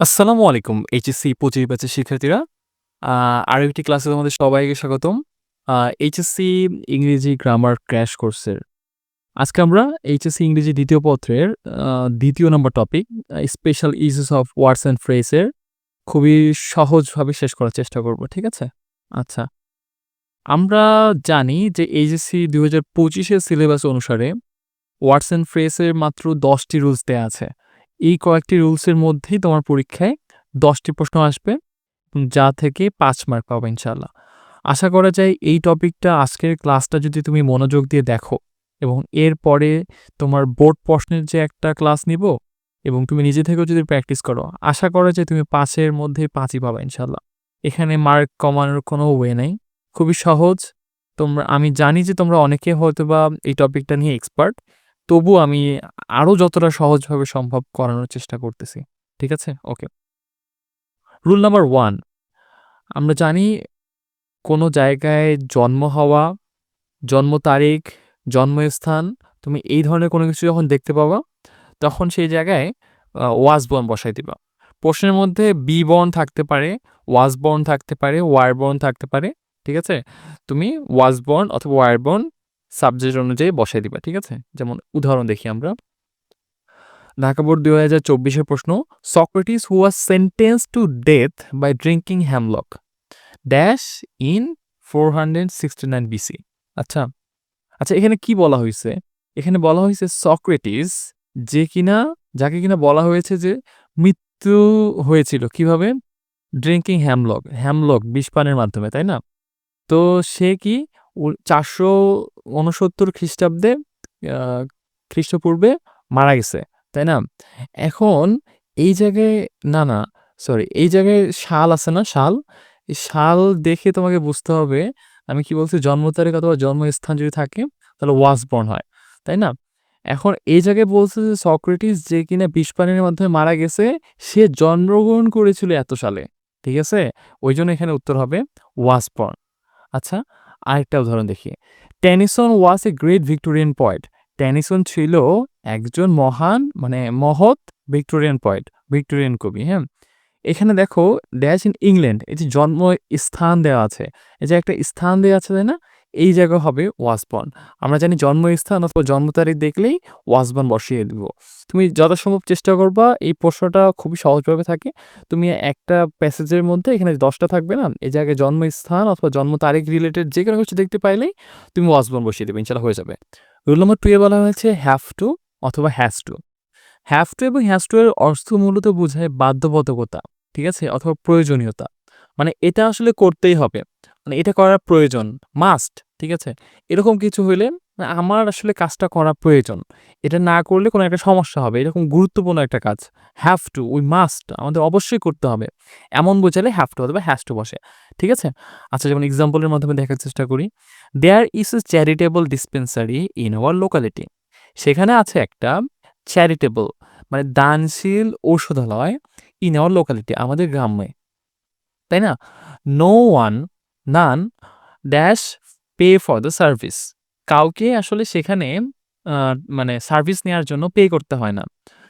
আসসালামু আলাইকুম এইচএসসি ২৫ ব্যাচের শিক্ষার্থীরা। আ আরও একটি ক্লাসে তোমাদের সবাইকে স্বাগতম। এইচএসসি ইংরেজি গ্রামার ক্র্যাশ কোর্সের আজকে আমরা এইচএসসি ইংরেজি ২য় পত্রের ২য় number topic special uses of words and phrase এর খুবই সহজভাবে শেষ করার চেষ্টা করব। ঠিক আছে? আচ্ছা। আমরা জানি যে এইচএসসি ২০২৫ এর সিলেবাস অনুসারে ওয়ার্ডস অ্যান্ড ফ্রেজ এর মাত্র ১০ টি রুলস দেয়া আছে। এই কয়েকটি রুলসের মধ্যেই তোমার পরীক্ষায় ১০ টি প্রশ্ন আসবে। যা থেকে ৫ মার্ক পাবো ইনশাআল্লাহ। আশা করা যায় এই টপিকটা আজকের ক্লাসটা যদি তুমি মনোযোগ দিয়ে দেখো এবং এরপরে তোমার বোর্ড প্রশ্নের যে একটা ক্লাস নিব এবং তুমি নিজে থেকেও যদি প্র্যাকটিস করো, আশা করা যায় তুমি ৫ এর মধ্যে ৫ই পাবা ইনশাআল্লাহ। এখানে মার্ক কমানোর কোনো ওয়ে নাই। খুবই সহজ। আমি জানি যে তোমরা অনেকে হয়তোবা এই টপিকটা নিয়ে এক্সপার্ট। তবুও আমি আরও যতটা সহজভাবে সম্ভব করানোর চেষ্টা করতেছি। ঠিক আছে? ওকে। রুল নাম্বার ১ আমরা জানি কোনো জায়গায় জন্ম হওয়া, জন্ম তারিখ, জন্মস্থান তুমি এই ধরনের কোনো কিছু যখন দেখতে পাবা, তখন সেই জায়গায় ওয়াস বর্ন বসায় দিবা। প্রশ্নের মধ্যে বি বর্ন থাকতে পারে, ওয়াস বর্ন থাকতে পারে, ওয়ার বর্ন থাকতে পারে। ঠিক আছে? তুমি ওয়াস বর্ন অথবা ওয়ার বর্ন সাবজেক্ট অনুযায়ী বসায় দিবা। ঠিক আছে? যেমন উদাহরণ দেখি আমরা। ঢাকা বোর্ড ২০২৪ এর প্রশ্ন, Socrates who was sentenced to death by drinking hemlock dash in 469 BC. আচ্ছা, আচ্ছা এখানে কি বলা হইছে? এখানে বলা হইছে সক্রেটিস যাকে কিনা বলা হয়েছে যে মৃত্যু হয়েছিল কিভাবে? ড্রিংকিং হ্যামলক বিষ পানের মাধ্যমে, তাই না? তো সে কি ৪৬৯ খ্রিস্টাব্দে আ খ্রিস্টপূর্বে মারা গেছে, তাই না? এখন এই জায়গায় না, সরি এই জায়গায় সাল আছে না সাল? এই সাল দেখে তোমাকে বুঝতে হবে আমি কি বলছি জন্ম তারিখ অথবা জন্মস্থান যদি থাকে তাহলে ওয়াস বর্ন হয়, তাই না? এখন এই জায়গায় বলছে যে সক্রেটিস যে কিনা বিষ পানের মাধ্যমে মারা গেছে, সে জন্মগ্রহণ করেছিল এত সালে। ঠিক আছে? ওইজন্য এখানে উত্তর হবে ওয়াস বর্ন। আচ্ছা, আরেকটা উদাহরণ দেখি। Tennyson was a great Victorian poet. Tennyson ছিল একজন মহান মহৎ ভিক্টোরিয়ান পোয়েট, ভিক্টোরিয়ান কবি, হ্যাঁ? এখানে দেখো ড্যাশ ইন ইংল্যান্ড এই যে জন্মস্থান দেওয়া আছে। এই যে একটা স্থান দেওয়া আছে, তাই না? এই জায়গা হবে ওয়াসবর্ন। আমরা জানি জন্মস্থান অথবা জন্ম তারিখ দেখলেই ওয়াসবর্ন বসিয়ে দিব। তুমি যথাসম্ভব চেষ্টা করবা এই প্রশ্নটা খুবই সহজভাবে থাকে। তুমি একটা প্যাসেজের মধ্যে এখানে ১০ টা থাকবে না? এই জায়গায় জন্মস্থান অথবা জন্ম তারিখ রিলেটেড যেকোনো কিছু দেখতে পাইলেই তুমি ওয়াসবর্ন বসিয়ে দেবে। ইনশাআল্লাহ হয়ে যাবে। রুল নম্বর ২ এ বলা হয়েছে হ্যাভ টু অথবা হ্যাজ টু। হ্যাভ টু এবং হ্যাজ টু এর অর্থ মূলত বোঝায় বাধ্যবাধকতা, ঠিক আছে? অথবা প্রয়োজনীয়তা। মানে এটা আসলে করতেই হবে। মানে এটা করা প্রয়োজন, মাস্ট, ঠিক আছে? এরকম কিছু হইলে আমার আসলে কাজটা করা প্রয়োজন। এটা না করলে কোনো একটা সমস্যা হবে। এরকম গুরুত্বপূর্ণ একটা কাজ। হ্যাভ টু, উই মাস্ট আমাদের অবশ্যই করতে হবে। এমন বোঝালে হ্যাভ টু অথবা হ্যাজ টু বসে। ঠিক আছে? আচ্ছা যেমন এক্সাম্পলের মাধ্যমে দেখার চেষ্টা করি। There is a charitable dispensary in our locality. সেখানে আছে একটা চ্যারিটেবল দানশীল ঔষধালয় ইন আওয়ার লোকালিটি আমাদের গ্রামে, তাই না? No one none dash pay for the service. কাউকে আসলে সেখানে আ সার্ভিস নেয়ার জন্য পে করতে হয় না।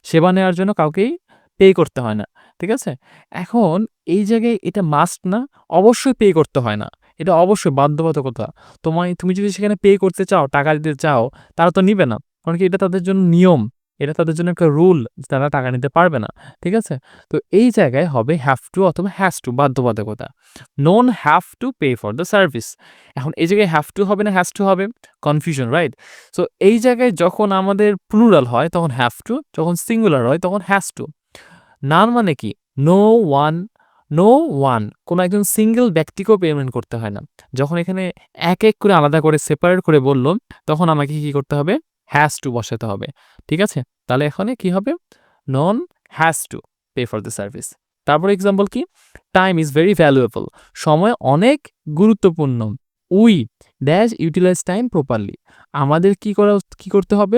সেবা নেওয়ার জন্য কাউকেই পে করতে হয় না। ঠিক আছে? এখন এই জায়গায় এটা মাস্ট না? অবশ্যই পে করতে হয় না। এটা অবশ্যই বাধ্যবাধকতা। তুমি যদি সেখানে পে করতে চাও, টাকা দিতে চাও, তারা তো নিবে না। কারণ কি এটা তাদের জন্য নিয়ম। এটা তাদের জন্য একটা রুল। তারা টাকা নিতে পারবে না। ঠিক আছে? তো এই জায়গায় হবে হ্যাভ টু অথবা হ্যাজ টু বাধ্যবাধকতা। Known have to pay for the service. এখন এই জায়গায় হ্যাভ টু হবে না হ্যাজ টু হবে? Confusion, right? সো এই জায়গায় যখন আমাদের প্লুরাল হয় তখন হ্যাভ টু, যখন সিঙ্গুলার হয় তখন হ্যাজ টু। নান মানে কি? নো ওয়ান, নো ওয়ান কোনো একজন সিঙ্গেল ব্যক্তিকেও পেমেন্ট করতে হয় না। যখন এখানে এক করে আলাদা করে সেপারেট করে বলল, তখন আমাকে কি করতে হবে? হ্যাজ টু বসাতে হবে। ঠিক আছে? তাহলে এখানে কি হবে? None has to pay for the service. তারপর এক্সাম্পল কি? Time is very valuable. সময় অনেক গুরুত্বপূর্ণ। We dash utilize time properly. আমাদের কি করতে হবে?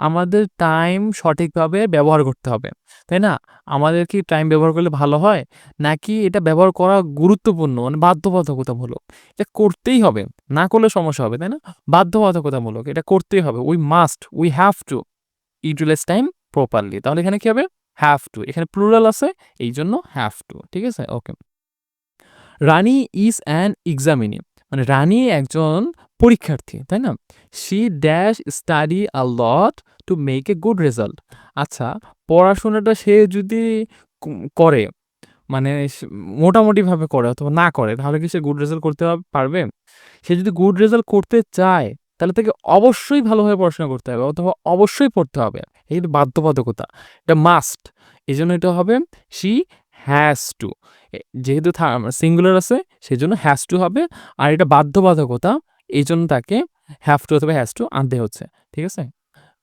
আমাদের টাইম সঠিকভাবে ব্যবহার করতে হবে। তাই না? আমাদের কি টাইম ব্যবহার করলে ভালো হয়? নাকি এটা ব্যবহার করা গুরুত্বপূর্ণ বাধ্যবাধকতামূলক? এটা করতেই হবে। না করলে সমস্যা হবে, তাই না? বাধ্যবাধকতামূলক। এটা করতেই হবে। We must, we have to utilise time properly. তাহলে এখানে কি হবে? হ্যাভ টু, এখানে প্লুরাল আছে এই জন্য হ্যাভ টু, ঠিক আছে? ওকে। রানী ইজ অ্যান এক্সামিনি, মানে রানী একজন পরীক্ষার্থী, তাই না? She dash study a lot to make a good result. আচ্ছা, পড়াশোনাটা সে যদি করে, মানে মোটামুটিভাবে করে অথবা না করে, তাহলে কি সে গুড রেজাল্ট করতে পারবে? সে যদি গুড রেজাল্ট করতে চায়, তাহলে তাকে অবশ্যই ভালোভাবে পড়াশোনা করতে হবে অথবা অবশ্যই পড়তে হবে। এই কিন্তু বাধ্যবাধকতা, এটা মাস্ট। এই জন্য এটা হবে শি হ্যাজ টু। যেহেতু সিঙ্গুলার আছে সেই জন্য হ্যাজ টু হবে, আর এটা বাধ্যবাধকতা, এই জন্য তাকে হ্যাভ টু অথবা হ্যাজ টু আনতে হচ্ছে, ঠিক আছে?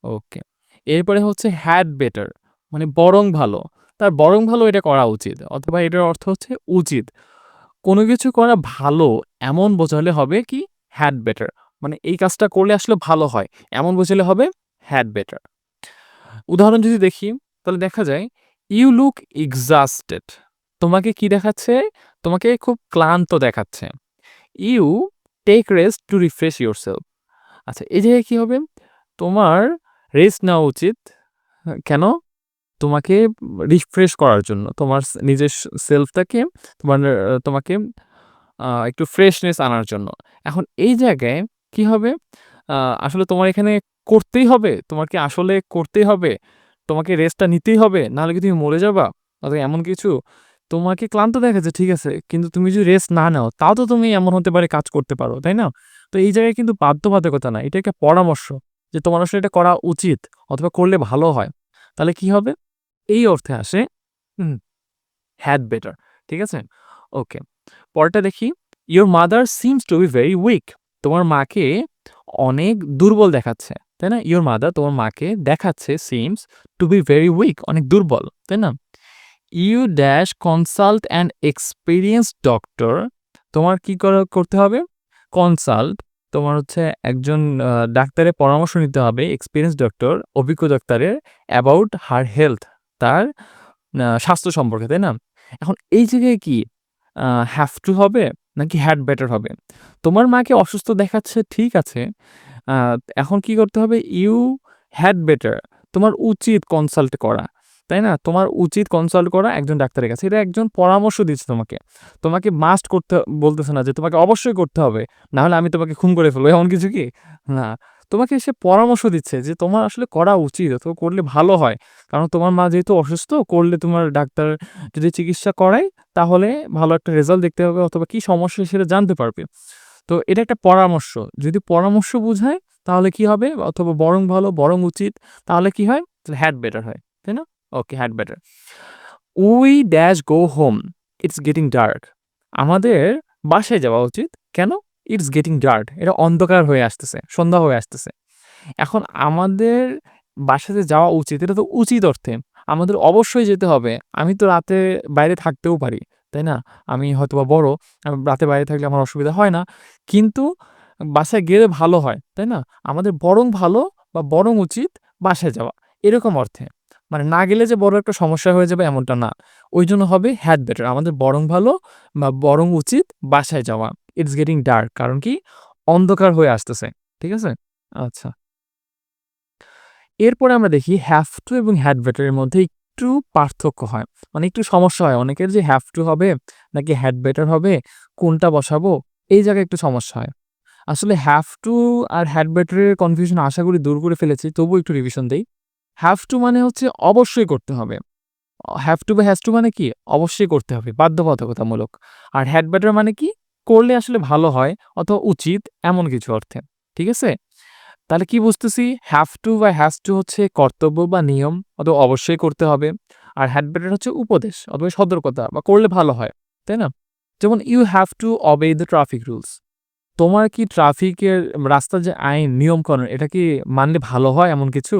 ওকে। এরপরে হচ্ছে হ্যাড বেটার, মানে বরং ভালো। তার বরং ভালো এটা করা উচিত, অথবা এটার অর্থ হচ্ছে উচিত। কোনো কিছু করা ভালো এমন বোঝালে হবে কি হ্যাড বেটার, মানে এই কাজটা করলে আসলে ভালো হয় এমন বোঝালে হবে হ্যাড বেটার। উদাহরণ যদি দেখি তাহলে দেখা যায় ইউ লুক এক্সস্টেড, তোমাকে কি দেখাচ্ছে? তোমাকে খুব ক্লান্ত দেখাচ্ছে। You take rest to refresh yourself. আচ্ছা, এই জায়গায় কি হবে? তোমার রেস্ট নেওয়া উচিত। কেন? তোমাকে রিফ্রেশ করার জন্য, তোমার নিজের সেলফটাকে, তোমাকে একটু ফ্রেশনেস আনার জন্য। এখন এই জায়গায় কি হবে? আ আসলে তোমার এখানে করতেই হবে? তোমার কি আসলে করতেই হবে? তোমাকে রেস্টটা নিতেই হবে? নাহলে কি তুমি মরে যাবা? অথবা এমন কিছু? তোমাকে ক্লান্ত দেখাচ্ছে, ঠিক আছে। কিন্তু তুমি যদি রেস্ট না নাও, তাও তো তুমি এমন হতে পারে কাজ করতে পারো, তাই না? তো এই জায়গায় কিন্তু বাধ্যবাধকতা না। এটা একটা পরামর্শ যে তোমার আসলে এটা করা উচিত অথবা করলে ভালো হয়। তাহলে কি হবে? এই অর্থে আসে হুম, হ্যাড বেটার, ঠিক আছে? ওকে। পরেরটা দেখি, your mother seems to be very week. তোমার মাকে অনেক দুর্বল দেখাচ্ছে, তাই না? ইওর মাদার, তোমার মাকে দেখাচ্ছে seems to be very weak, অনেক দুর্বল, তাই না? You dash consult an experienced doctor. তোমার কি করতে হবে? কনসাল্ট, তোমার হচ্ছে একজন ডাক্তারের পরামর্শ নিতে হবে, এক্সপিরিয়েন্সড ডক্টর, অভিজ্ঞ ডাক্তারের, অ্যাবাউট হার হেলথ, তার স্বাস্থ্য সম্পর্কে, তাই না? এখন এই জায়গায় কি হ্যাভ টু হবে নাকি হ্যাড বেটার হবে? তোমার মাকে অসুস্থ দেখাচ্ছে, ঠিক আছে। আ এখন কি করতে হবে? ইউ হ্যাড বেটার, তোমার উচিত কনসাল্ট করা, তাই না? তোমার উচিত কনসাল্ট করা একজন ডাক্তারের কাছে। এটা একজন পরামর্শ দিচ্ছে তোমাকে। তোমাকে মাস্ট করতে বলতেছে না যে তোমাকে অবশ্যই করতে হবে। না হলে আমি তোমাকে খুন করে ফেলবো, এমন কিছু কি? না। তোমাকে সে পরামর্শ দিচ্ছে যে তোমার আসলে করা উচিত অথবা করলে ভালো হয়। কারণ তোমার মা যেহেতু অসুস্থ, করলে তোমার ডাক্তার যদি চিকিৎসা করায় তাহলে ভালো একটা রেজাল্ট দেখতে পাবে অথবা কি সমস্যা সেটা জানতে পারবে। তো এটা একটা পরামর্শ। যদি পরামর্শ বুঝায় তাহলে কি হবে? অথবা বরং ভালো, বরং উচিত, তাহলে কি হয়? তাহলে হ্যাড বেটার হয়। তাই না? Okay, had better. We dash go home, it's getting dark. আমাদের বাসায় যাওয়া উচিত। কেন? ইটস গেটিং ডার্ক, এটা অন্ধকার হয়ে আসতেছে, সন্ধ্যা হয়ে আসতেছে। এখন আমাদের বাসাতে যাওয়া উচিত, এটা তো উচিত অর্থে। আমাদের অবশ্যই যেতে হবে। আমি তো রাতে বাইরে থাকতেও পারি, তাই না? আমি হয়তোবা বড়, আমি রাতে বাইরে থাকলে আমার অসুবিধা হয় না। কিন্তু বাসায় গেলে ভালো হয়, তাই না? আমাদের বরং ভালো বা বরং উচিত বাসায় যাওয়া, এরকম অর্থে। মানে না গেলে যে বড় একটা সমস্যা হয়ে যাবে এমনটা না। ওইজন্য হবে হ্যাড বেটার, আমাদের বরং ভালো বা বরং উচিত বাসায় যাওয়া। ইটস গেটিং ডার্ক, কারণ কি? অন্ধকার হয়ে আসতেছে। ঠিক আছে? আচ্ছা। এরপরে আমরা দেখি হ্যাভ টু এবং হ্যাড বেটার এর মধ্যে একটু পার্থক্য হয়। মানে একটু সমস্যা হয় অনেকের, যে হ্যাভ টু হবে নাকি হ্যাড বেটার হবে, কোনটা বসাবো? এই জায়গায় একটু সমস্যা হয়। আসলে হ্যাভ টু আর হ্যাড বেটার এর কনফিউশন আশা করি দূর করে ফেলেছি। তবুও একটু রিভিশন দেই। হ্যাভ টু মানে হচ্ছে অবশ্যই করতে হবে। হ্যাভ টু বা হ্যাজ টু মানে কি? অবশ্যই করতে হবে, বাধ্যবাধকতামূলক। আর হ্যাড বেটার মানে কি? করলে আসলে ভালো হয় অথবা উচিত, এমন কিছু অর্থে। ঠিক আছে? তাহলে কি বুঝতেছি? হ্যাভ টু বা হ্যাজ টু হচ্ছে কর্তব্য বা নিয়ম অথবা অবশ্যই করতে হবে। আর হ্যাড বেটার হচ্ছে উপদেশ অথবা সতর্কতা বা করলে ভালো হয়। তাই না? যেমন you have to obey the traffic rules. তোমার কি ট্রাফিকের রাস্তার যে আইন, নিয়মকানুন, এটা কি মানলে ভালো হয় এমন কিছু?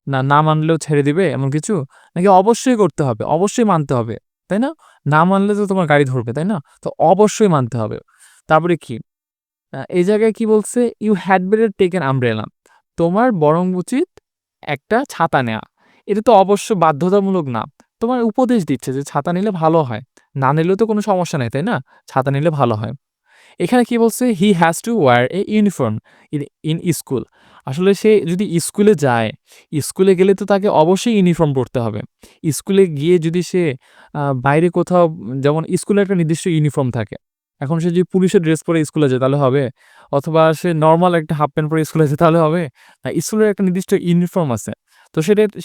না, না মানলেও ছেড়ে দিবে এমন কিছু? নাকি অবশ্যই করতে হবে, অবশ্যই মানতে হবে, তাই না? না মানলে তো তোমার গাড়ি ধরবে, তাই না? তো অবশ্যই মানতে হবে। তারপরে কি? এই জায়গায় কি বলছে? You had better take an umbrella. তোমার বরং উচিত একটা ছাতা নেয়া। এটা তো অবশ্য বাধ্যতামূলক না। তোমার উপদেশ দিচ্ছে যে ছাতা নিলে ভালো হয়। না নিলেও তো কোনো সমস্যা নাই, তাই না? ছাতা নিলে ভালো হয়। এখানে কি বলছে? He has to wire A uniform in in school. আসলে সে যদি স্কুলে যায়, স্কুলে গেলে তো তাকে অবশ্যই ইউনিফর্ম পড়তে হবে। স্কুলে গিয়ে যদি সে বাইরে কোথাও যেমন স্কুলের একটা নির্দিষ্ট ইউনিফর্ম থাকে। এখন সে যদি পুলিশের ড্রেস পরে স্কুলে যায় তাহলে হবে? অথবা সে নরমাল একটা হাফ প্যান্ট পরে স্কুলে যায় তাহলে হবে? না, স্কুলের একটা নির্দিষ্ট ইউনিফর্ম আছে। তো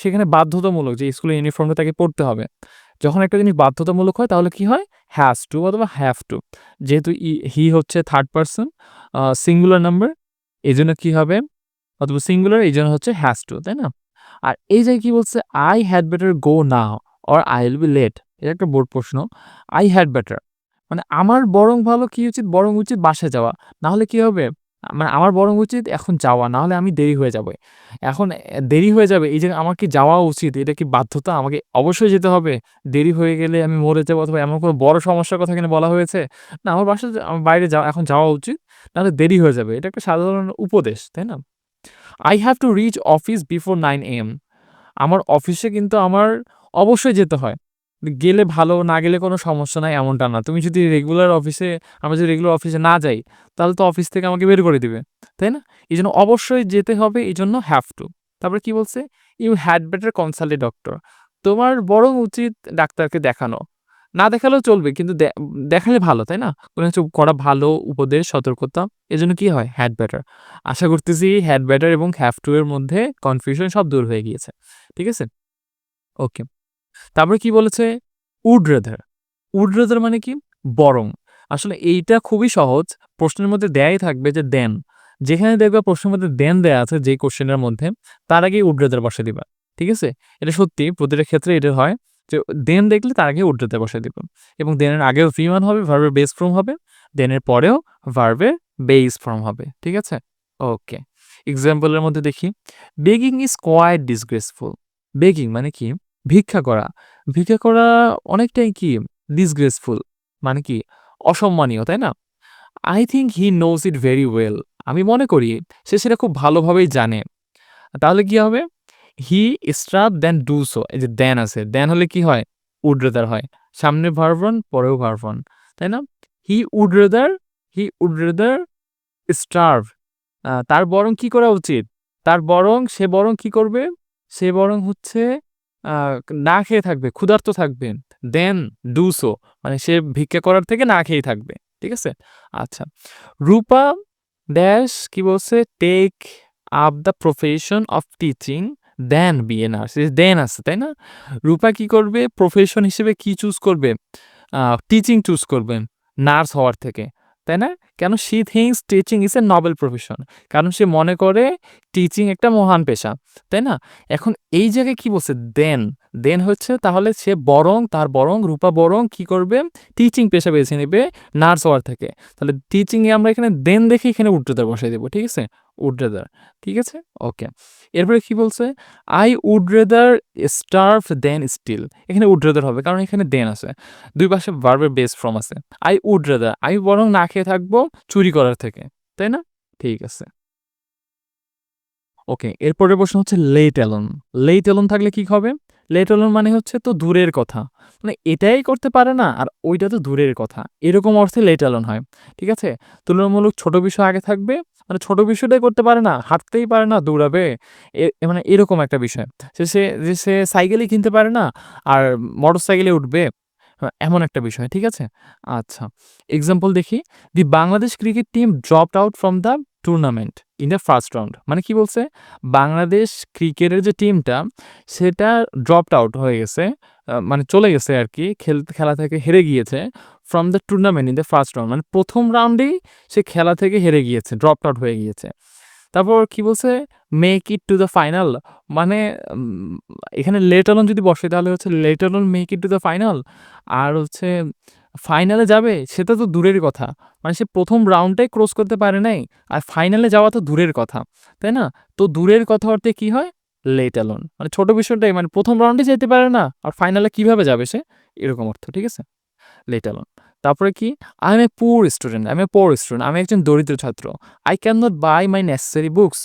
সেখানে বাধ্যতামূলক যে স্কুলের ইউনিফর্মটা তাকে পড়তে হবে। যখন একটা জিনিস বাধ্যতামূলক হয় তাহলে কি হয়? হ্যাজ টু অথবা হ্যাভ টু। যেহেতু হি হচ্ছে থার্ড পারসন সিঙ্গুলার নাম্বার এজন্য কি হবে? অথবা সিঙ্গুলার এইজন্য হচ্ছে হ্যাজ টু, তাই না? আর এই জায়গায় কি বলছে? I had better go now or I'll be late. এটা একটা বোর্ড প্রশ্ন। I had better মানে আমার বরং ভালো কি উচিত? বরং উচিত বাসায় যাওয়া। না হলে কি হবে? মানে আমার বরং উচিত এখন যাওয়া। না হলে আমি দেরি হয়ে যাবে। এখন দেরি হয়ে যাবে এই যে আমার কি যাওয়া উচিত? এটা কি বাধ্যতা? আমাকে অবশ্যই যেতে হবে। দেরি হয়ে গেলে আমি মরে যাবো অথবা এমন কোনো বড় সমস্যার কথা এখানে বলা হয়েছে? না, আমার আমার বাইরে যাওয়া এখন যাওয়া উচিত। নাহলে দেরি হয়ে যাবে। এটা একটা সাধারণ উপদেশ, তাই না? I have to reach office before 9 AM. আমার অফিসে কিন্তু আমার অবশ্যই যেতে হয়। গেলে ভালো, না গেলে কোনো সমস্যা নাই এমনটা না। তুমি যদি আমরা যদি রেগুলার অফিসে না যাই, তাহলে তো অফিস থেকে আমাকে বের করে দিবে। তাই না? এজন্য অবশ্যই যেতে হবে এজন্য have to। তারপরে কি বলছে? You had better consult a doctor. তোমার বরং উচিত ডাক্তারকে দেখানো। না দেখালেও চলবে কিন্তু দেখালে ভালো, তাই না? কোনো কিছু করা ভালো, উপদেশ, সতর্কতা। এজন্য কি হয়? had better। আশা করতেছি had better এবং have to এর মধ্যে কনফিউশন সব দূর হয়ে গিয়েছে। ঠিক আছে? ওকে। তারপরে কি বলেছে? would rather। would rather মানে কি? বরং। আসলে এইটা খুবই সহজ। প্রশ্নের মধ্যে দেয়াই থাকবে যে then। যেখানে দেখবা প্রশ্নের মধ্যে then দেয়া আছে যেই কোয়েশ্চেনের মধ্যে, তার আগেই would rather বসায় দিবা। ঠিক আছে? এটা সত্যি প্রতিটা ক্ষেত্রে এটা হয় যে then দেখলে তার আগে would rather বসায় দিবা। এবং then এর আগেও V1 হবে, verb এর base form হবে। then এর পরেও verb এর base form হবে। ঠিক আছে? ওকে। এক্সাম্পল এর মধ্যে দেখি। begging is quite disgraceful। begging মানে কি? ভিক্ষা করা। ভিক্ষা করা অনেকটাই কি disgraceful মানে কি অসম্মানীয়, তাই না? I think he knows it very well। আমি মনে করি সে সেটা খুব ভালোভাবেই জানে। তাহলে কি হবে? He is rather than do so। এই যে than আছে। than হলে কি হয়? would rather হয়। সামনে verb 1 পরেও verb 1 তাই না? He would rather he would rather starve। তার বরং কি করা উচিত? সে বরং কি করবে? সে বরং হচ্ছে আ না খেয়ে থাকবে, ক্ষুধার্ত থাকবে। দেন ডু সো মানে সে ভিক্ষা করার থেকে না খেয়েই থাকবে। ঠিক আছে? আচ্ছা। রূপা ড্যাশ কি বলছে? Take up the profession of teaching than be a nurse. এই দেন আছে, তাই না? রূপা কি করবে? প্রফেশন হিসেবে কি চুজ করবে? টিচিং চুজ করবেন নার্স হওয়ার থেকে, তাই না? কেন? She thinks teaching is a noble profession. কারণ সে মনে করে টিচিং একটা মহান পেশা, তাই না? এখন এই জায়গায় কি বলছে? দেন, দেন হচ্ছে তাহলে রূপা বরং কি করবে? টিচিং পেশা বেছে নেবে নার্স হওয়ার থেকে। তাহলে টিচিং এ আমরা এখানে দেন দেখে এখানে উড রাদার বসাই দেব। ঠিক আছে? Would rather. ঠিক আছে? ওকে। এরপরে কি বলছে? I would rather starve than steal. এখানে উড রাদার হবে কারণ এখানে দেন আছে। দুই পাশে ভার্বের বেস ফর্ম আছে। আই উড রাদার আমি বরং না খেয়ে থাকবো চুরি করার থেকে। তাই না? ঠিক আছে। ওকে, এরপরের প্রশ্ন হচ্ছে লেট অ্যালোন। লেট অ্যালোন থাকলে কি হবে? লেট অ্যালোন মানে হচ্ছে তো দূরের কথা। মানে এটাই করতে পারে না আর ওইটা তো দূরের কথা। এরকম অর্থে লেট অ্যালোন হয়। ঠিক আছে? তুলনামূলক ছোট বিষয় আগে থাকবে। মানে ছোট বিষয়টাই করতে পারে না, হাঁটতেই পারে না, দৌড়াবে। মানে এরকম একটা বিষয়। সে সাইকেলই কিনতে পারে না আর মোটরসাইকেলে উঠবে। এমন একটা বিষয়। ঠিক আছে? আচ্ছা। এক্সাম্পল দেখি। The Bangladesh cricket team dropped out from the tournament in the first round. মানে কি বলছে? বাংলাদেশ ক্রিকেটের যে টিমটা সেটা ড্রপড আউট হয়ে গেছে। মানে চলে গেছে আরকি। খেলা থেকে হেরে গিয়েছে। From the tournament in the first round. মানে ১ম রাউন্ডেই সে খেলা থেকে হেরে গিয়েছে। ড্রপড আউট হয়ে গিয়েছে। তারপর কি বলছে? Make it to the final. মানে এখানে লেট অন যদি বসে তাহলে হচ্ছে let on make it to the final. আর হচ্ছে ফাইনালে যাবে সেটা তো দূরের কথা। মানে সে ১ম রাউন্ডটাই ক্রস করতে পারে নাই। আর ফাইনালে যাওয়া তো দূরের কথা। তাই না? তো দূরের কথা অর্থে কি হয়? Let alone. মানে ছোট বিষয়টাই মানে ১ম রাউন্ডে যেতে পারে না। আর ফাইনালে কিভাবে যাবে সে? এরকম অর্থ। ঠিক আছে? Let alone. তারপরে কি? I am a poor student. আমি একজন দরিদ্র ছাত্র। I can not buy my necessary books.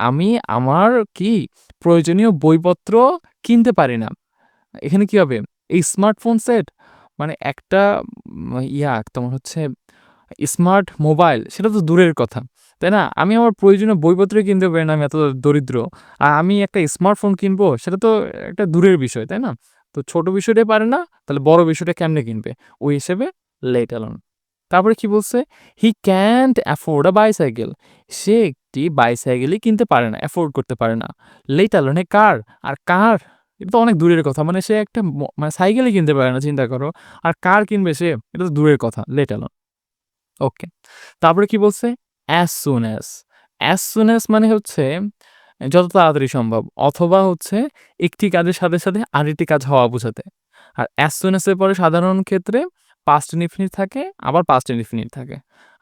আমি আমার কি প্রয়োজনীয় বইপত্র কিনতে পারি না। এখানে কি হবে? এই স্মার্টফোন সেট মানে একটা তোমার হচ্ছে স্মার্ট মোবাইল সেটা তো দূরের কথা। তাই না? আমি আমার প্রয়োজনীয় বইপত্রই কিনতে পারি না, আমি এত দরিদ্র। আর আমি একটা স্মার্টফোন কিনবো সেটা তো একটা দূরের বিষয়, তাই না? তো ছোট বিষয়টাই পারে না, তাহলে বড় বিষয়টা কেমনে কিনবে? ওই হিসেবে লেট অ্যালোন। তারপরে কি বলছে? He can't afford a bicycle. সে একটি বাইসাইকেলই কিনতে পারে না, অ্যাফোর্ড করতে পারে না। লেট অ্যালোন এ কার, আর কার? এটা তো অনেক দূরের কথা। মানে সে একটা মানে সাইকেলই কিনতে পারে না, চিন্তা করো। আর কার কিনবে সে? এটা তো দূরের কথা। Let alone. ওকে। তারপরে কি বলছে? As soon as. As soon as মানে হচ্ছে যত তাড়াতাড়ি সম্ভব, অথবা হচ্ছে একটি কাজের সাথে, সাথে আরেকটি কাজ হওয়া বোঝাতে। আর অ্যাজ সুন অ্যাজ এর পরে সাধারণ ক্ষেত্রে পাস্ট ইনডিফিনিট থাকে, আবার পাস্ট ইনডিফিনিট থাকে।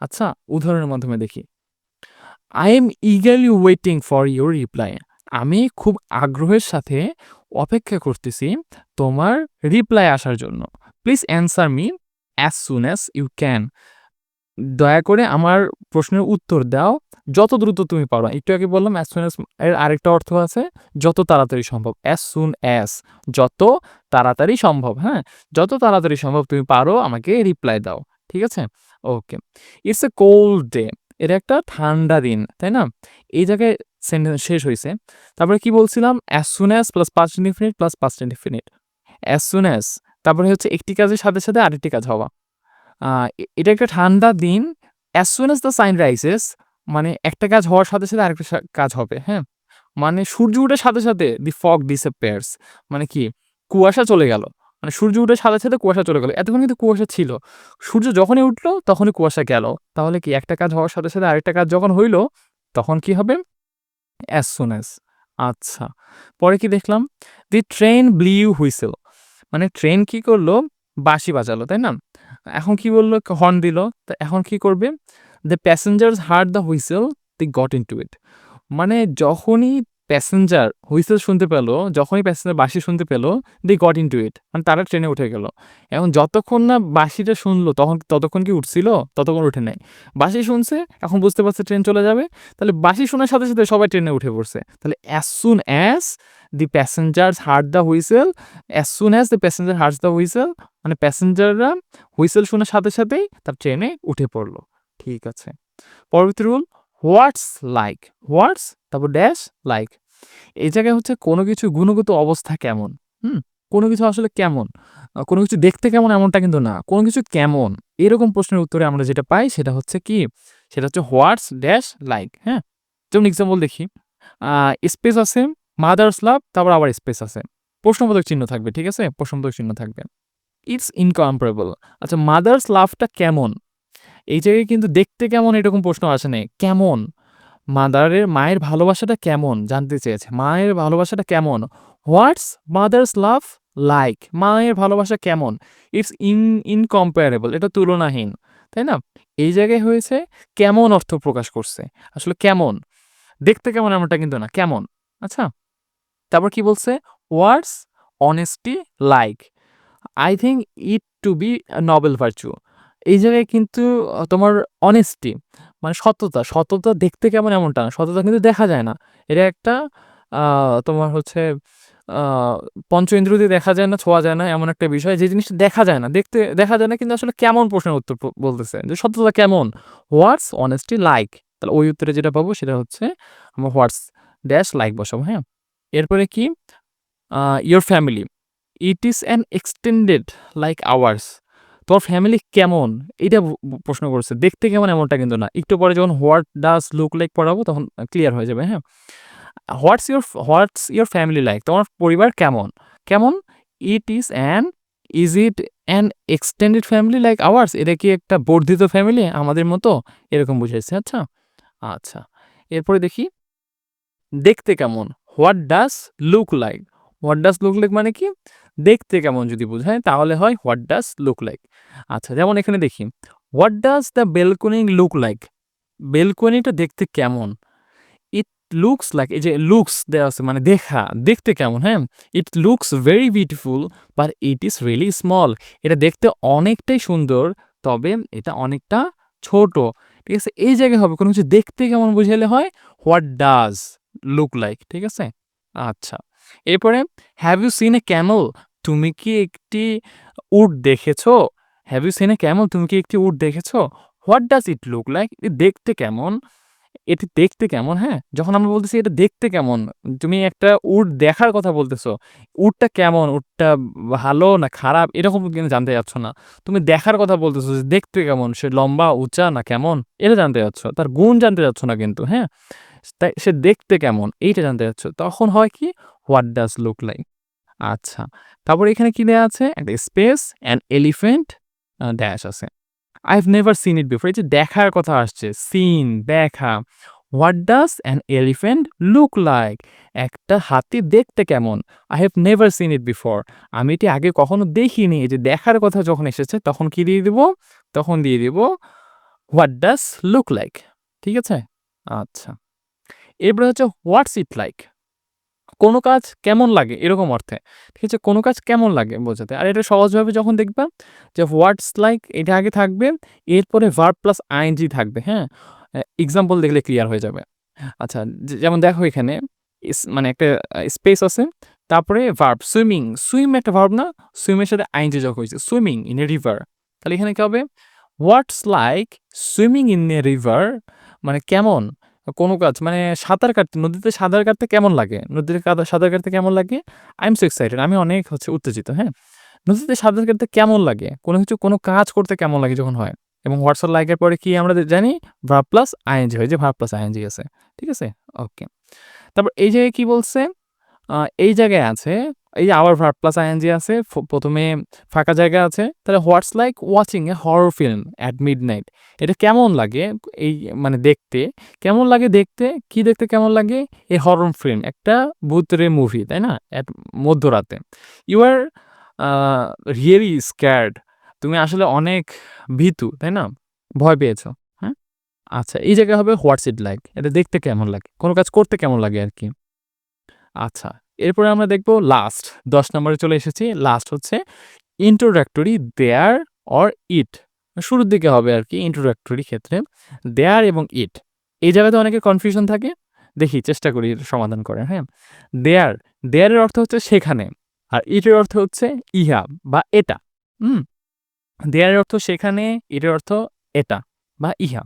আচ্ছা, উদাহরণের মাধ্যমে দেখি। I am eagerly waiting for your reply. আমি খুব আগ্রহের সাথে অপেক্ষা করতেছি তোমার রিপ্লাই আসার জন্য। Please answer me as soon as you can. দয়া করে আমার প্রশ্নের উত্তর দাও যত দ্রুত তুমি পারো। একটু আগে বললাম অ্যাজ সুন অ্যাজ এর আরেকটা অর্থ আছে যত তাড়াতাড়ি সম্ভব। অ্যাজ সুন অ্যাজ যত তাড়াতাড়ি সম্ভব, হ্যাঁ? যত তাড়াতাড়ি সম্ভব তুমি পারো আমাকে রিপ্লাই দাও। ঠিক আছে? Okay. It's a cold day. এটা একটা ঠান্ডা দিন, তাই না? এই জায়গায় সেন্টেন্স শেষ হইছে। তারপরে কি বলছিলাম? As soon as plus past indefinite plus past indefinite. As soon as তারপরে হচ্ছে একটি কাজের সাথে, সাথে আরেকটি কাজ হওয়া। আ এটা একটা ঠান্ডা দিন। as soon as the sun rises মানে একটা কাজ হওয়ার সাথে, সাথে আরেকটা কাজ হবে, হ্যাঁ? মানে সূর্য ওঠার সাথে, সাথে the fog disappears মানে কি? কুয়াশা চলে গেল। মানে সূর্য ওঠার সাথে, সাথে কুয়াশা চলে গেল। এতক্ষণ কিন্তু কুয়াশা ছিল। সূর্য যখনই উঠলো তখনই কুয়াশা গেল। তাহলে কি একটা কাজ হওয়ার সাথে, সাথে আরেকটা কাজ যখন হইল তখন কি হবে? as soon as আচ্ছা। পরে কি দেখলাম? The train blew whistle মানে ট্রেন কি করলো? বাঁশি বাজালো, তাই না? এখন কি বলল? হর্ন দিল। তো এখন কি করবে? The passengers heard the whistle, they got into it মানে যখনই প্যাসেঞ্জার হুইসেল শুনতে পেল, যখনই প্যাসেঞ্জার বাঁশি শুনতে পেল, they got into it মানে তারা ট্রেনে উঠে গেল। এখন যতক্ষণ না বাঁশিটা শুনলো ততক্ষণ কি উঠছিল? ততক্ষণ উঠে নাই। বাঁশি শুনছে, এখন বুঝতে পারছে ট্রেন চলে যাবে। তাহলে বাঁশি শোনার সাথে, সাথে সবাই ট্রেনে উঠে পড়ছে। তাহলে as soon as the passengers heard the whistle, as soon as the passenger hears the whistle মানে প্যাসেঞ্জাররা হুইসেল শোনার সাথে, সাথেই তার ট্রেনে উঠে পড়ল। ঠিক আছে। পরবর্তী রুল হোয়াটস লাইক, হোয়াটস তারপর ড্যাশ লাইক। এই জায়গায় হচ্ছে কোনো কিছুর গুণগত অবস্থা কেমন, হুম? কোনো কিছু আসলে কেমন? কোনো কিছু দেখতে কেমন এমনটা কিন্তু না। কোনো কিছু কেমন? এরকম প্রশ্নের উত্তরে আমরা যেটা পাই সেটা হচ্ছে কি? সেটা হচ্ছে হোয়াটস ড্যাশ লাইক, হ্যাঁ? যেমন এক্সাম্পল দেখি। স্পেস আছে, মাদারস লাভ তারপর আবার স্পেস আছে। প্রশ্নবোধক চিহ্ন থাকবে, ঠিক আছে? প্রশ্নবোধক চিহ্ন থাকবে। It's incomparable. আচ্ছা, মাদারস লাভটা কেমন? এই জায়গায় কিন্তু দেখতে কেমন এরকম প্রশ্ন আসে নাই। কেমন? মায়ের ভালোবাসাটা কেমন জানতে চেয়েছে। মায়ের ভালোবাসাটা কেমন? হোয়াটস মাদারস লাভ লাইক? মায়ের ভালোবাসা কেমন? ইটস ইনকম্পারেবল এটা তুলনাহীন। তাই না? এই জায়গায় হয়েছে কেমন অর্থ প্রকাশ করছে। আসলে কেমন? দেখতে কেমন এমনটা কিন্তু না। কেমন? আচ্ছা? তারপর কি বলছে? What's honesty like? I think it to be a noble virtue এই জায়গায় কিন্তু তোমার honesty মানে সততা, সততা দেখতে কেমন এমনটা না। সততা কিন্তু দেখা যায় না। এটা একটা আ তোমার হচ্ছে আ পঞ্চ ইন্দ্রিয় দিয়ে দেখা যায় না, ছোঁয়া যায় না এমন একটা বিষয় যে জিনিসটা দেখা যায় না, দেখতে দেখা যায় না কিন্তু আসলে কেমন প্রশ্নের উত্তর বলতেছে যে সততা কেমন? What's honesty like? তাহলে ওই উত্তরে যেটা পাবো সেটা হচ্ছে আমরা what's ড্যাশ like বসাবো, হ্যাঁ? এরপরে কি? your family it is an extended like hours. তোর ফ্যামিলি কেমন? এইটা প্রশ্ন করছে। দেখতে কেমন এমনটা কিন্তু না। একটু পরে যখন হোয়াট ডাজ লুক লাইক পড়াবো তখন ক্লিয়ার হয়ে যাবে, হ্যাঁ? What's your family like? তোমার পরিবার কেমন? কেমন? It is an is it an extended family like ours? এটা কি একটা বর্ধিত ফ্যামিলি আমাদের মতো? এরকম বুঝাইছে। আচ্ছা? আচ্ছা। এরপরে দেখি দেখতে কেমন? What does look like? What does look like মানে কি? দেখতে কেমন যদি বোঝায় তাহলে হয় হোয়াট ডাজ লুক লাইক। আচ্ছা, যেমন এখানে দেখি what does the balcony look like? বেলকনিটা দেখতে কেমন? ইট লুকস লাইক এই যে লুকস দেওয়া আছে মানে দেখা, দেখতে কেমন, হ্যাঁ? It looks very beautiful but it is really small. এটা দেখতে অনেকটাই সুন্দর তবে এটা অনেকটা ছোট। ঠিক আছে? এই জায়গায় হবে কোনো কিছু দেখতে কেমন বুঝাইলে হয় হোয়াট ডাজ লুক লাইক। ঠিক আছে? আচ্ছা। এরপরে have you seen a camel? তুমি কি একটি উট দেখেছো? Have you seen a camel? তুমি কি একটি উট দেখেছো? What does it look like? দেখতে কেমন? এটি দেখতে কেমন, হ্যাঁ? যখন আমরা বলতেছি এটা দেখতে কেমন, তুমি একটা উট দেখার কথা বলতেছো। উটটা কেমন? উটটা ভালো না খারাপ? এরকম কিন্তু জানতে চাচ্ছ না। তুমি দেখার কথা বলতেছো যে দেখতে কেমন? সে লম্বা, উঁচা না কেমন? এটা জানতে চাচ্ছ। তার গুণ জানতে চাচ্ছ না কিন্তু, হ্যাঁ? তাই সে দেখতে কেমন? এইটা জানতে চাচ্ছ। তখন হয় কি? What does look like? আচ্ছা। তারপরে এখানে কি দেয়া আছে? একটা স্পেস, অ্যান এলিফ্যান্ট ড্যাশ আছে। I have never seen it before. এই যে দেখার কথা আসছে। সিন, দেখা। What does an elephant look like? একটা হাতি দেখতে কেমন? I have never seen it before. আমি এটি আগে কখনো দেখিনি। এই যে দেখার কথা যখন এসেছে তখন কি দিয়ে দিব? তখন দিয়ে দিব what does look like? ঠিক আছে? আচ্ছা। এরপরে হচ্ছে what's it like? কোনো কাজ কেমন লাগে এরকম অর্থে। ঠিক আছে? কোনো কাজ কেমন লাগে বোঝাতে। আর এটা সহজভাবে যখন দেখবা যে হোয়াটস লাইক এটা আগে থাকবে, এরপরে ভার্ব প্লাস আইএনজি থাকবে, হ্যাঁ? এক্সাম্পল দেখলে ক্লিয়ার হয়ে যাবে। আচ্ছা যেমন দেখো এখানে মানে একটা স্পেস আছে। তারপরে ভার্ব সুইমিং, সুইম একটা ভার্ব না? সুইমের সাথে আইএনজি যোগ হইছে। Swimming in a river. তাহলে এখানে কি হবে? What's like swimming in a river মানে কেমন? কোনো কাজ মানে সাঁতার কাটতে নদীতে সাঁতার কাটতে কেমন লাগে? নদীতে সাঁতার কাটতে কেমন লাগে? আই এম সো এক্সাইটেড আমি অনেক উত্তেজিত, হ্যাঁ? নদীতে সাঁতার কাটতে কেমন লাগে? কোনো কাজ করতে কেমন লাগে যখন হয়? এবং হোয়াটস লাইক এর পরে কি আমরা জানি? ভার্ব প্লাস আইএনজি হয় যে ভার্ব প্লাস আইএনজি আছে। ঠিক আছে? ওকে। তারপর এই জায়গায় কি বলছে? আ এই জায়গায় আছে, এই যে আবার ভার্ব প্লাস আইএনজি আছে। ১ম এ ফাঁকা জায়গা আছে। তাহলে হোয়াটস like watching a horror film at midnight. এটা কেমন লাগে এই মানে দেখতে, কেমন লাগে দেখতে? কি দেখতে কেমন লাগে? এ হরর ফিল্ম একটা ভূতের মুভি, তাই না? মধ্যরাতে। ইউ আর আ রিয়েলি স্ক্যারড তুমি আসলে অনেক ভীতু, তাই না? ভয় পেয়েছো, হ্যাঁ? আচ্ছা এই জায়গায় হবে হোয়াটস ইট লাইক এটা দেখতে কেমন লাগে? কোন কাজ করতে কেমন লাগে আরকি। আচ্ছা, এরপরে আমরা দেখব লাস্ট ১০ নম্বরে চলে এসেছি। লাস্ট হচ্ছে introductory there or it শুরুর দিকে হবে আরকি introductory ক্ষেত্রে there এবং it এই জায়গাতে অনেকের কনফিউশন থাকে। দেখি চেষ্টা করি এর সমাধান করার, হ্যাঁ? there there এর অর্থ হচ্ছে সেখানে। আর it এর অর্থ হচ্ছে ইহা বা এটা। হুম? there এর অর্থ সেখানে, it এর অর্থ এটা বা ইহা।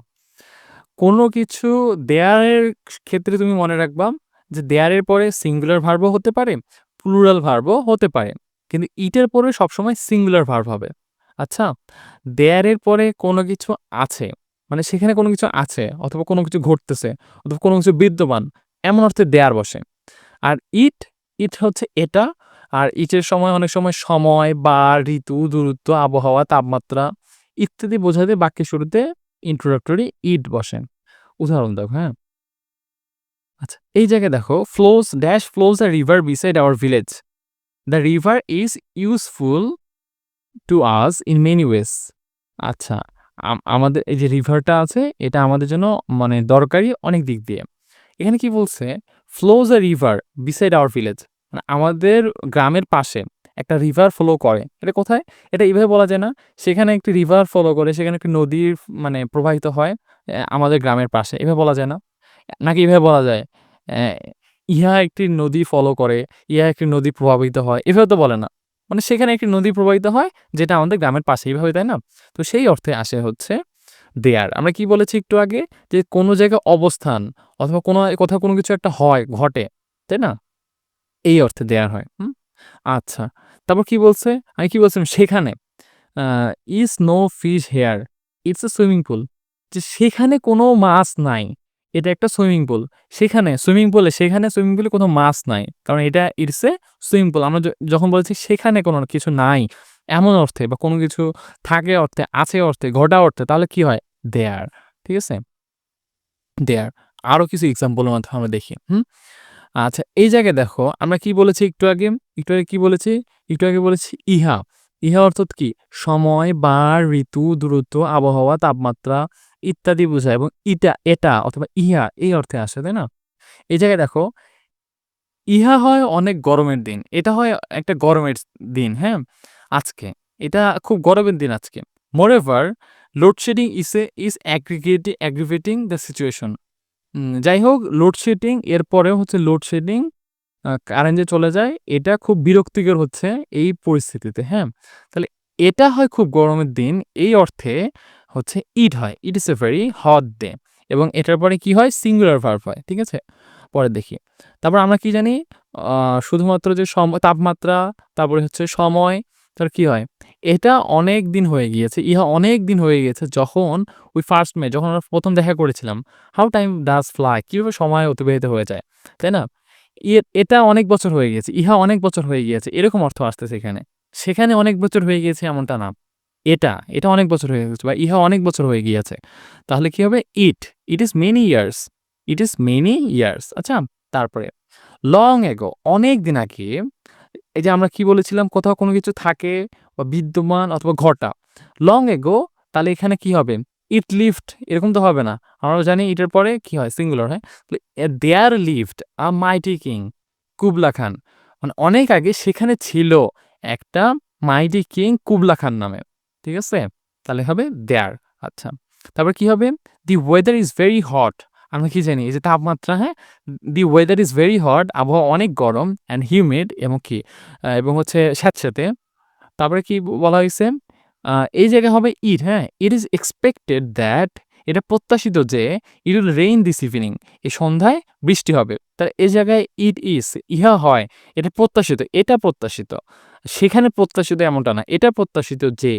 কোনো কিছু দেয়ার এর ক্ষেত্রে তুমি মনে রাখবা যে দেয়ার এর পরে সিঙ্গুলার ভার্বও হতে পারে, প্লুরাল ভার্বও হতে পারে। কিন্তু ইটের পরে সবসময় সিঙ্গুলার ভার্ব হবে। আচ্ছা? দেয়ার এর পরে কোনো কিছু আছে, মানে সেখানে কোনো কিছু আছে অথবা কোনো কিছু ঘটতেছে অথবা কোনো কিছু বিদ্যমান এমন অর্থে দেয়ার বসে। আর ইট, ইট হচ্ছে এটা। আর ইটের সময় অনেক সময় সময়, বার, ঋতু, দূরত্ব, আবহাওয়া, তাপমাত্রা ইত্যাদি বোঝাতে বাক্যের শুরুতে introductory ইট বসে। উদাহরণ দেখো, হ্যাঁ? আচ্ছা, এই জায়গায় দেখো flows a river beside our village. The river is useful to us in many ways. আচ্ছা, আমাদের এই যে রিভারটা আছে এটা আমাদের জন্য মানে দরকারি অনেক দিক দিয়ে। এখানে কি বলছে? flows a river beside our village মানে আমাদের গ্রামের পাশে একটা রিভার ফ্লো করে। এটা কোথায়? এটা এভাবে বলা যায় না, সেখানে একটি রিভার ফলো করে, সেখানে একটি নদীর মানে প্রবাহিত হয় আমাদের গ্রামের পাশে। এভাবে বলা যায় না? নাকি এভাবে বলা যায়? অ্যা ইহা একটি নদী ফলো করে, ইহা একটি নদী প্রভাবিত হয়। এভাবে তো বলে না। মানে সেখানে একটি নদী প্রবাহিত হয় যেটা আমাদের গ্রামের পাশে এভাবে, তাই না? তো সেই অর্থে আসে হচ্ছে দেয়ার। আমরা কি বলেছি একটু আগে? যে কোনো জায়গায় অবস্থান অথবা কোথাও কোনো কিছু একটা হয়, ঘটে, তাই না? এই অর্থে দেয়ার হয়। হুম? আচ্ছা। তারপর কি বলছে? আমি কি বলছিলাম? সেখানে আ "is no fish here, it's a swimming pool" যে সেখানে কোনো মাছ নাই। এটা একটা সুইমিং পুল। সেখানে সুইমিং পুলে কোনো মাছ নাই। কারণ এটা ইটস এ সুইমিং পুল। আমরা যখন বলেছি সেখানে কোনো কিছু নাই, এমন অর্থে বা কোনো কিছু থাকে অর্থে, আছে অর্থে, ঘটা অর্থে তাহলে কি হয়? দেয়ার। ঠিক আছে? দেয়ার। আরো কিছু এক্সাম্পল এর মাধ্যমে আমরা দেখি। হুম? আচ্ছা এই জায়গায় দেখো আমরা কি বলেছি একটু আগে? একটু আগে কি বলেছি? একটু আগে বলেছি ইহা। ইহা অর্থাৎ কি? সময়, বার, ঋতু, দূরত্ব, আবহাওয়া, তাপমাত্রা ইত্যাদি বোঝায় এবং এটা অথবা ইহা এই অর্থে আসে, তাই না? এই জায়গায় দেখো ইহা হয় অনেক গরমের দিন। এটা হয় একটা গরমের দিন, হ্যাঁ? আজকে। এটা খুব গরমের দিন আজকে। Moreover, load shedding is aggravating the situation. যাই হোক লোডশেডিং এরপরেও হচ্ছে লোডশেডিং কারেন্ট যে চলে যায় এটা খুব বিরক্তিকর হচ্ছে এই পরিস্থিতিতে, হ্যাঁ? তাহলে এটা হয় খুব গরমের দিন এই অর্থে হচ্ছে ইট হয়। ইট ইস এ ভেরি হট ডে। এবং এটার পরে কি হয়? সিঙ্গুলার ভার্ব হয়। ঠিক আছে? পরে দেখি। তারপর আমরা কি জানি? শুধুমাত্র যে তাপমাত্রা, তারপরে হচ্ছে সময়, তারপর কি হয়? এটা অনেক দিন হয়ে গিয়েছে। ইহা অনেক দিন হয়ে গিয়েছে যখন we first met, যখন আমরা ১ম দেখা করেছিলাম। How time does fly, কিভাবে সময় অতিবাহিত হয়ে যায়। তাই না? এটা অনেক বছর হয়ে গিয়েছে। ইহা অনেক বছর হয়ে গিয়েছে। এরকম অর্থ আসতেছে এখানে। সেখানে অনেক বছর হয়ে গিয়েছে এমনটা না। এটা অনেক বছর হয়ে গেছে বা ইহা অনেক বছর হয়ে গিয়েছে। তাহলে কি হবে? ইট ইস মেনি ইয়ার্স। ইট ইস মেনি ইয়ার্স। আচ্ছা? তারপরে লং এগো, অনেক দিন আগে। এই যে আমরা কি বলেছিলাম? কোথাও কোনো কিছু থাকে বা বিদ্যমান অথবা ঘটা। লং এগো, তাহলে এখানে কি হবে? ইট লিভড, এরকম তো হবে না। আমরা জানি এটার পরে কি হয়? সিঙ্গুলার হয়। There lived a mighty king, Kubla Khan. মানে অনেক আগে সেখানে ছিল একটা মাইটি কিং কুবলা খান নামে। ঠিক আছে? তাহলে হবে দেয়ার। আচ্ছা। তারপর কি হবে? The weather is very hot. আমরা কি জানি? এই যে তাপমাত্রা, হ্যাঁ? The weather is very hot, আবহাওয়া অনেক গরম অ্যান্ড হিউমিড এবং কি এবং হচ্ছে স্যাঁতসেঁতে। তারপরে কি বলা হইছে? এই জায়গায় হবে ইট, হ্যাঁ? ইট ইস এক্সপেক্টেড দ্যাট, এটা প্রত্যাশিত যে it will rain this evening, এই সন্ধ্যায় বৃষ্টি হবে। তাহলে এই জায়গায় ইট ইস, ইহা হয়, এটা প্রত্যাশিত, এটা প্রত্যাশিত। সেখানে প্রত্যাশিত এমনটা না। এটা প্রত্যাশিত যে,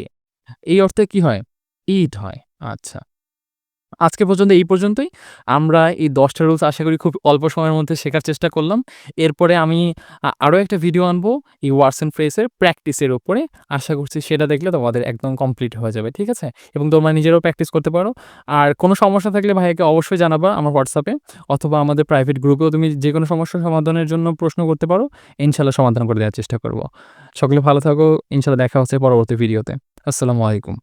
এই অর্থে কি হয়? ইট হয়। আচ্ছা। আজকে পর্যন্ত এই পর্যন্তই। আমরা এই ১০ টা রুলস আশা করি খুব অল্প সময়ের মধ্যে শেখার চেষ্টা করলাম। এরপরে আমি আরো একটা ভিডিও আনবো এই ওয়ার্ডস অ্যান্ড ফ্রেজের প্র্যাকটিসের উপরে। আশা করছি সেটা দেখলে তোমাদের একদম কমপ্লিট হয়ে যাবে। ঠিক আছে? এবং তোমরা নিজেরাও প্র্যাকটিস করতে পারো। আর কোনো সমস্যা থাকলে ভাইয়াকে অবশ্যই জানাবা আমার WhatsApp-এ, অথবা আমাদের প্রাইভেট গ্রুপেও তুমি যেকোনো সমস্যার সমাধানের জন্য প্রশ্ন করতে পারো। ইনশাআল্লাহ সমাধান করে দেওয়ার চেষ্টা করব। সকলে ভালো থাকো। ইনশাআল্লাহ দেখা হচ্ছে পরবর্তী ভিডিওতে। আসসালামু আলাইকুম।